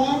1،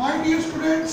My dear students,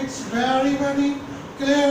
it's very clear.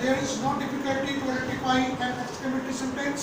There is no difficulty to identify an exclamatory sentence.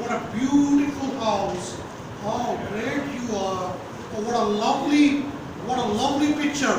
what a beautiful house, how great you are, what a lovely picture.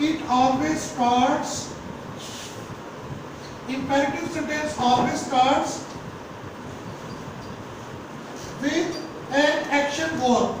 it always starts, imperative sentence always starts with an action verb.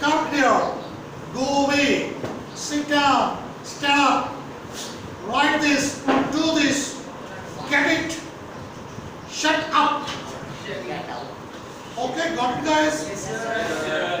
come here, go away, sit down, stand up, write this, do this, get it, shut up. Okay, got it guys? Yes, sir.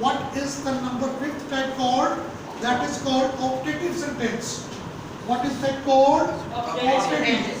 What is the number 5th type called? That is called optative sentence. What is that called? Optative.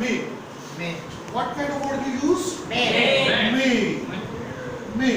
may. What kind of word you use? May.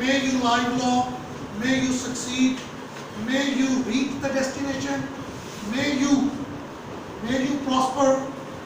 may you live long, may you succeed, may you reach the destination, may you prosper,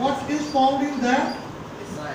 What is found in that?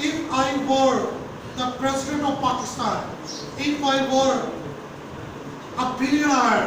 if I were the president of Pakistan, if I were a billionaire,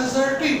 assertive.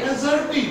assertive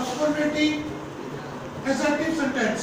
affirmative assertive sentence.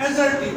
assertive.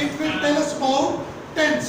It will tell us about tense.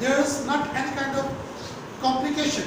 there is not any kind of complication,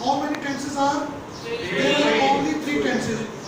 How many tenses are? There are only 3 tenses.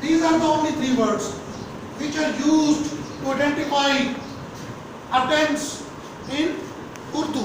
These are the only 3 words which are used to identify a tense in Urdu.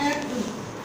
and who.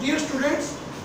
dear students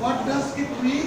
What does it mean?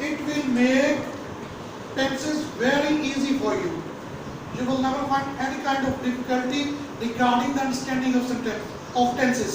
It will make tenses very easy for you. You will never find any kind of difficulty regarding the understanding of tenses.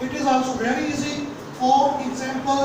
it is also very easy. For example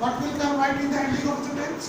What will come right in the ending of the sentence?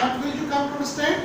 What will you come to understand?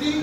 3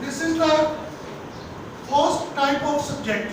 This is the first type of subject.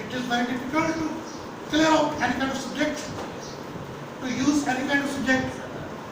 It is very difficult to clear out any kind of subject, to use any kind of subject.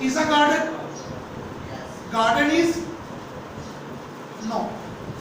Is a garden? Garden is? No.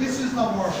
This is the word,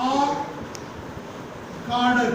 a garden.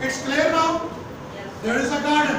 It's clear now? There is a garden.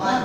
1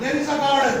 There is a garden.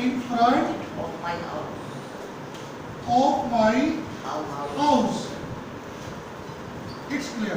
in front of my house. of my House. house. It's clear.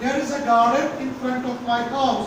there is a garden in front of my house.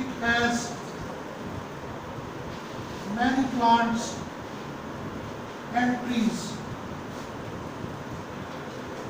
it has many plants and trees.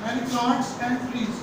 many plants and trees,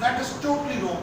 That is totally wrong.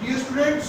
Dear students,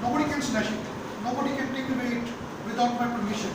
Nobody can snatch it, nobody can take away it without my permission.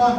1.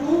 2,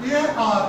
there are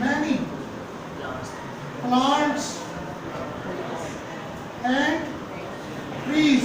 many plants and trees.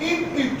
in it.